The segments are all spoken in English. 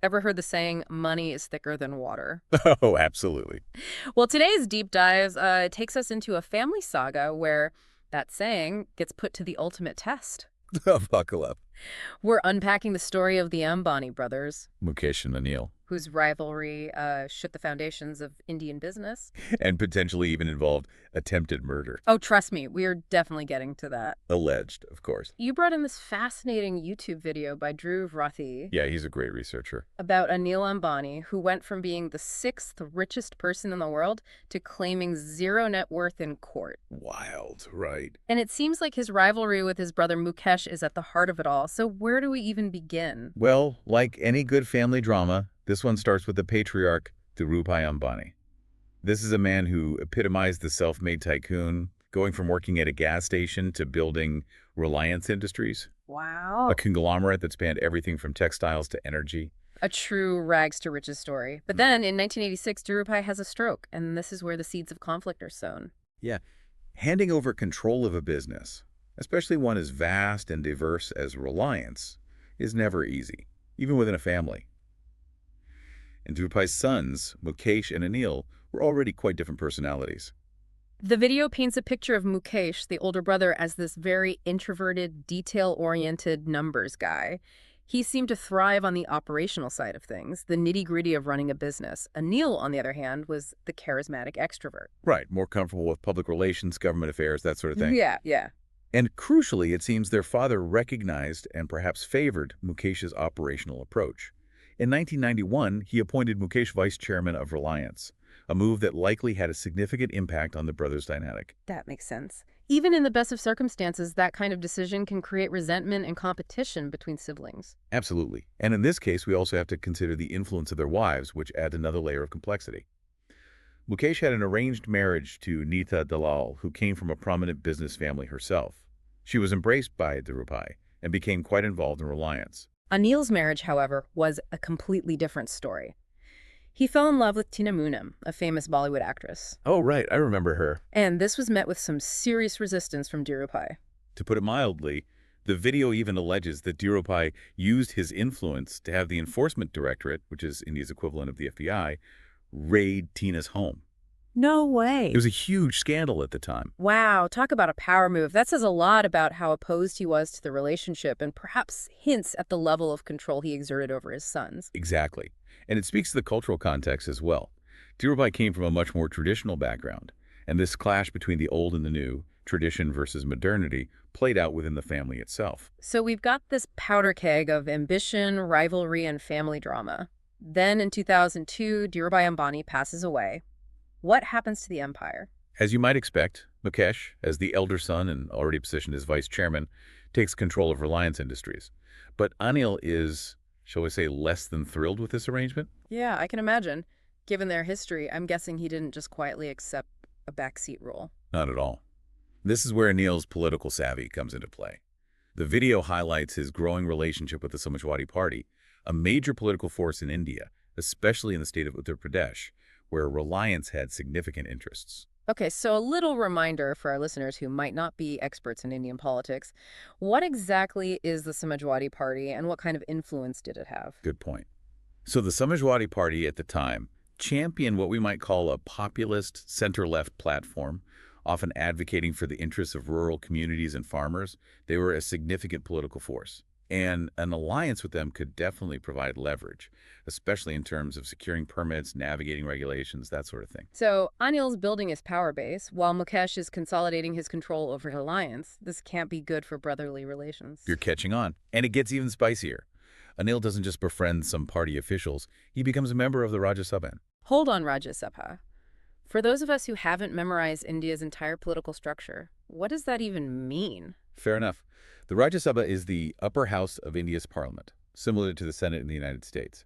Ever heard the saying, money is thicker than water? Oh, absolutely. Well, today's deep dive takes us into a family saga where that saying gets put to the ultimate test. Buckle up. We're unpacking the story of the Ambani brothers, Mukesh and Anil. whose rivalry shook the foundations of Indian business. And potentially even involved attempted murder. Oh, trust me, we are definitely getting to that. Alleged, of course. You brought in this fascinating YouTube video by Drew Vrathi Yeah, he's a great researcher. about Anil Ambani, who went from being the sixth richest person in the world to claiming zero net worth in court. Wild, right? And it seems like his rivalry with his brother Mukesh is at the heart of it all. So where do we even begin? Well, like any good family drama, this one starts with the patriarch, Dhirubhai Ambani. This is a man who epitomized the self-made tycoon, going from working at a gas station to building Reliance Industries, Wow. a conglomerate that spanned everything from textiles to energy. A true rags to riches story. But then in 1986, Dhirubhai has a stroke, and this is where the seeds of conflict are sown. Yeah, handing over control of a business, especially one as vast and diverse as Reliance, is never easy, even within a family. And Dhirubhai's sons, Mukesh and Anil, were already quite different personalities. The video paints a picture of Mukesh, the older brother, as this very introverted, detail-oriented numbers guy. He seemed to thrive on the operational side of things, the nitty-gritty of running a business. Anil, on the other hand, was the charismatic extrovert. Right, more comfortable with public relations, government affairs, that sort of thing. Yeah. And crucially, it seems their father recognized and perhaps favored Mukesh's operational approach. In 1991, he appointed Mukesh vice chairman of Reliance, a move that likely had a significant impact on the brothers' dynamic. That makes sense. Even in the best of circumstances, that kind of decision can create resentment and competition between siblings. Absolutely. And in this case, we also have to consider the influence of their wives, which adds another layer of complexity. Mukesh had an arranged marriage to Neeta Dalal, who came from a prominent business family herself. She was embraced by Dhirubhai and became quite involved in Reliance. Anil's marriage, however, was a completely different story. He fell in love with Tina Munam, a famous Bollywood actress. Oh, right. I remember her. And this was met with some serious resistance from Dhirubhai. To put it mildly, the video even alleges that Dhirubhai used his influence to have the Enforcement Directorate, which is India's equivalent of the FBI, raid Tina's home. No way. It was a huge scandal at the time. Wow, talk about a power move. That says a lot about how opposed he was to the relationship and perhaps hints at the level of control he exerted over his sons. Exactly. And it speaks to the cultural context as well. Dhirubhai came from a much more traditional background, and this clash between the old and the new, tradition versus modernity, played out within the family itself. So we've got this powder keg of ambition, rivalry, and family drama. Then in 2002, Dhirubhai Ambani passes away. What happens to the empire? As you might expect, Mukesh, as the elder son and already positioned as vice chairman, takes control of Reliance Industries. But Anil is, shall we say, less than thrilled with this arrangement? Yeah, I can imagine. Given their history, I'm guessing he didn't just quietly accept a backseat role. Not at all. This is where Anil's political savvy comes into play. The video highlights his growing relationship with the Samajwadi Party, a major political force in India, especially in the state of Uttar Pradesh, where Reliance had significant interests. Okay, so a little reminder for our listeners who might not be experts in Indian politics. What exactly is the Samajwadi Party and what kind of influence did it have? Good point. So the Samajwadi Party at the time championed what we might call a populist center-left platform, often advocating for the interests of rural communities and farmers. They were a significant political force. And an alliance with them could definitely provide leverage, especially in terms of securing permits, navigating regulations, that sort of thing. So Anil's building his power base, while Mukesh is consolidating his control over Reliance. This can't be good for brotherly relations. You're catching on. And it gets even spicier. Anil doesn't just befriend some party officials, he becomes a member of the Rajya Sabha. Hold on, Rajya Sabha. For those of us who haven't memorized India's entire political structure, what does that even mean? Fair enough. The Rajya Sabha is the upper house of India's parliament, similar to the Senate in the United States.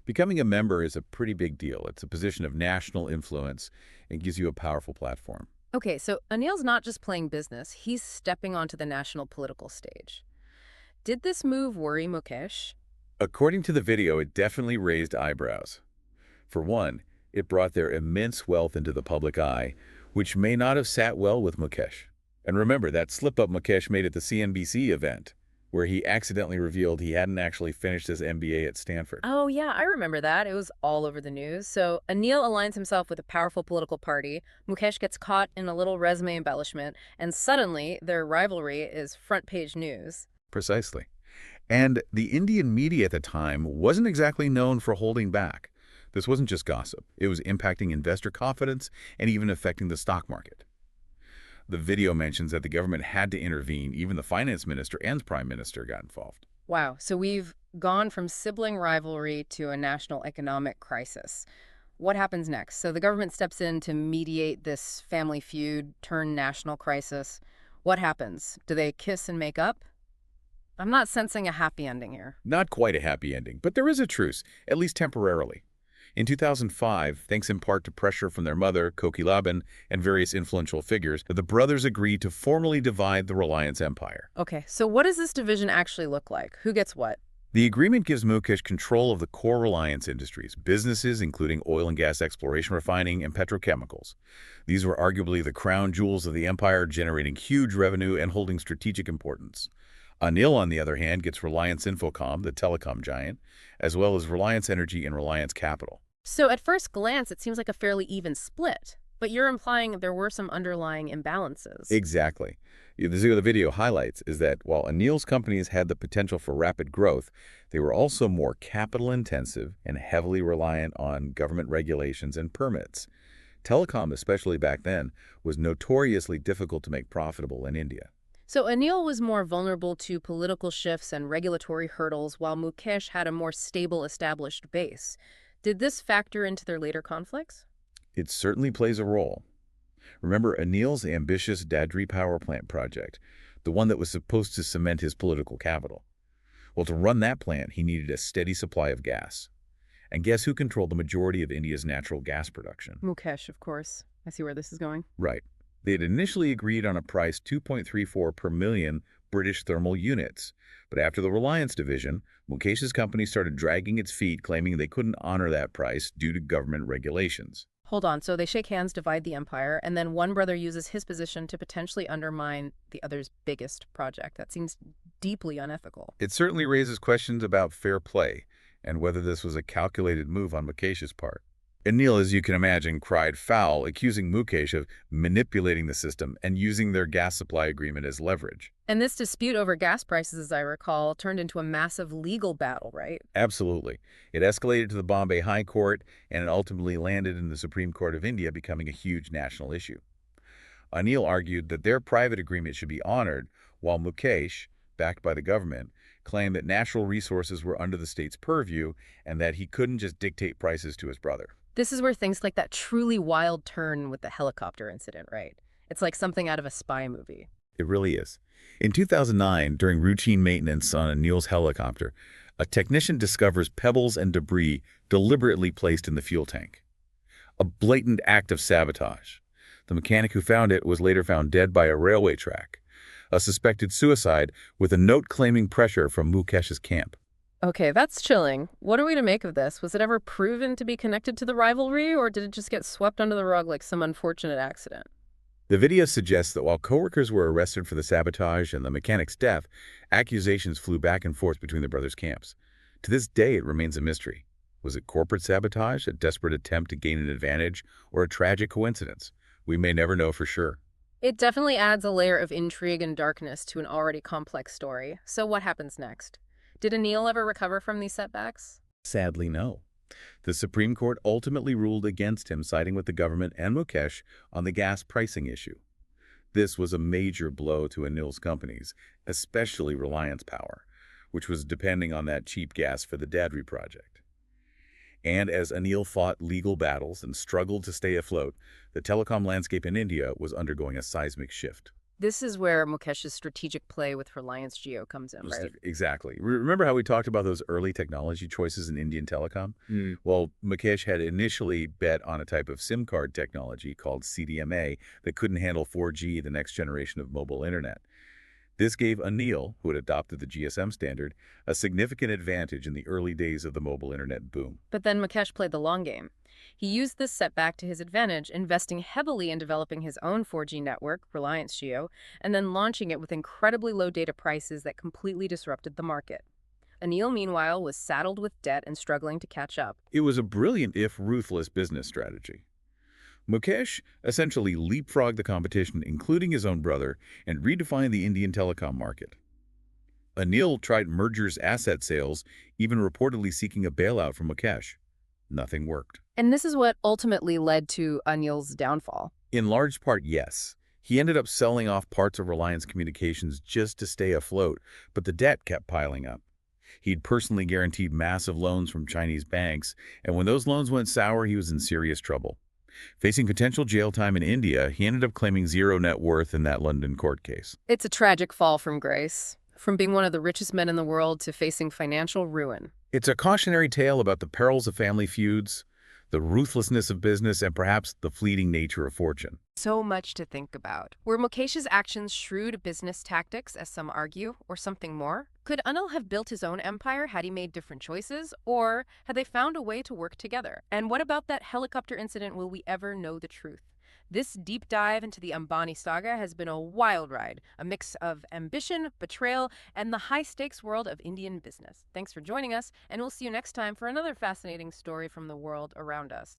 Becoming a member is a pretty big deal. It's a position of national influence and gives you a powerful platform. Okay, so Anil's not just playing business, he's stepping onto the national political stage. Did this move worry Mukesh? According to the video, it definitely raised eyebrows. For one, it brought their immense wealth into the public eye, which may not have sat well with Mukesh. And remember that slip-up Mukesh made at the CNBC event. where he accidentally revealed he hadn't actually finished his MBA at Stanford. Oh, yeah, I remember that. It was all over the news. So Anil aligns himself with a powerful political party. Mukesh gets caught in a little resume embellishment, and suddenly their rivalry is front page news. Precisely. And the Indian media at the time wasn't exactly known for holding back. This wasn't just gossip. It was impacting investor confidence and even affecting the stock market. The video mentions that the government had to intervene. Even the finance minister and prime minister got involved. Wow, so we've gone from sibling rivalry to a national economic crisis. What happens next? So the government steps in to mediate this family feud, turn national crisis. What happens? Do they kiss and make up? I'm not sensing a happy ending here. Not quite a happy ending, but there is a truce, at least temporarily. In 2005, thanks in part to pressure from their mother, Kokilaban, and various influential figures, the brothers agreed to formally divide the Reliance empire. Okay, so what does this division actually look like? Who gets what? The agreement gives Mukesh control of the core Reliance industries, businesses including oil and gas exploration, refining, and petrochemicals. These were arguably the crown jewels of the empire, generating huge revenue and holding strategic importance. Anil, on the other hand, gets Reliance Infocom, the telecom giant, as well as Reliance Energy and Reliance Capital. So at first glance, it seems like a fairly even split, but you're implying there were some underlying imbalances. Exactly. The video highlights is that while Anil's companies had the potential for rapid growth, they were also more capital-intensive and heavily reliant on government regulations and permits. Telecom, especially back then, was notoriously difficult to make profitable in India. So Anil was more vulnerable to political shifts and regulatory hurdles, while Mukesh had a more stable, established base. Did this factor into their later conflicts? It certainly plays a role. Remember Anil's ambitious Dadri power plant project, the one that was supposed to cement his political capital? Well, to run that plant, he needed a steady supply of gas. And guess who controlled the majority of India's natural gas production? Mukesh, of course. I see where this is going. Right. They had initially agreed on a price 2.34 per million British thermal units. But after the Reliance division, Mukesh's company started dragging its feet, claiming they couldn't honor that price due to government regulations. Hold on, so they shake hands, divide the empire, and then one brother uses his position to potentially undermine the other's biggest project. That seems deeply unethical. It certainly raises questions about fair play and whether this was a calculated move on Mukesh's part. Anil, as you can imagine, cried foul, accusing Mukesh of manipulating the system and using their gas supply agreement as leverage. And this dispute over gas prices, as I recall, turned into a massive legal battle, right? Absolutely. It escalated to the Bombay High Court, and it ultimately landed in the Supreme Court of India, becoming a huge national issue. Anil argued that their private agreement should be honored, while Mukesh, backed by the government, claimed that natural resources were under the state's purview and that he couldn't just dictate prices to his brother. This is where things like that truly wild turn with the helicopter incident, right? It's like something out of a spy movie. It really is. In 2009, during routine maintenance on Anil's helicopter, a technician discovers pebbles and debris deliberately placed in the fuel tank. A blatant act of sabotage. The mechanic who found it was later found dead by a railway track. A suspected suicide with a note claiming pressure from Mukesh's camp. Okay, that's chilling. What are we to make of this? Was it ever proven to be connected to the rivalry, or did it just get swept under the rug like some unfortunate accident? The video suggests that while coworkers were arrested for the sabotage and the mechanic's death, accusations flew back and forth between the brothers' camps. To this day, it remains a mystery. Was it corporate sabotage, a desperate attempt to gain an advantage, or a tragic coincidence? We may never know for sure. It definitely adds a layer of intrigue and darkness to an already complex story. So what happens next? Did Anil ever recover from these setbacks? Sadly, no. The Supreme Court ultimately ruled against him, siding with the government and Mukesh on the gas pricing issue. This was a major blow to Anil's companies, especially Reliance Power, which was depending on that cheap gas for the Dadri project. And as Anil fought legal battles and struggled to stay afloat, the telecom landscape in India was undergoing a seismic shift. This is where Mukesh's strategic play with Reliance Jio comes in, right? Exactly. Remember how we talked about those early technology choices in Indian telecom? Well, Mukesh had initially bet on a type of SIM card technology called CDMA that couldn't handle 4G, the next generation of mobile internet. This gave Anil, who had adopted the GSM standard, a significant advantage in the early days of the mobile internet boom. But then Mukesh played the long game. He used this setback to his advantage, investing heavily in developing his own 4G network, Reliance Geo, and then launching it with incredibly low data prices that completely disrupted the market. Anil, meanwhile, was saddled with debt and struggling to catch up. It was a brilliant, if ruthless, business strategy. Mukesh essentially leapfrogged the competition, including his own brother, and redefined the Indian telecom market. Anil tried mergers, asset sales, even reportedly seeking a bailout from Mukesh. Nothing worked. And this is what ultimately led to Anil's downfall. In large part, yes. He ended up selling off parts of Reliance Communications just to stay afloat, but the debt kept piling up. He'd personally guaranteed massive loans from Chinese banks, and when those loans went sour, he was in serious trouble. Facing potential jail time in India, he ended up claiming zero net worth in that London court case. It's a tragic fall from grace, from being one of the richest men in the world to facing financial ruin. It's a cautionary tale about the perils of family feuds, the ruthlessness of business, and perhaps the fleeting nature of fortune. So much to think about. Were Mukesh's actions shrewd business tactics, as some argue, or something more? Could Anil have built his own empire had he made different choices, or had they found a way to work together? And what about that helicopter incident? Will we ever know the truth? This deep dive into the Ambani saga has been a wild ride, a mix of ambition, betrayal, and the high-stakes world of Indian business. Thanks for joining us, and we'll see you next time for another fascinating story from the world around us.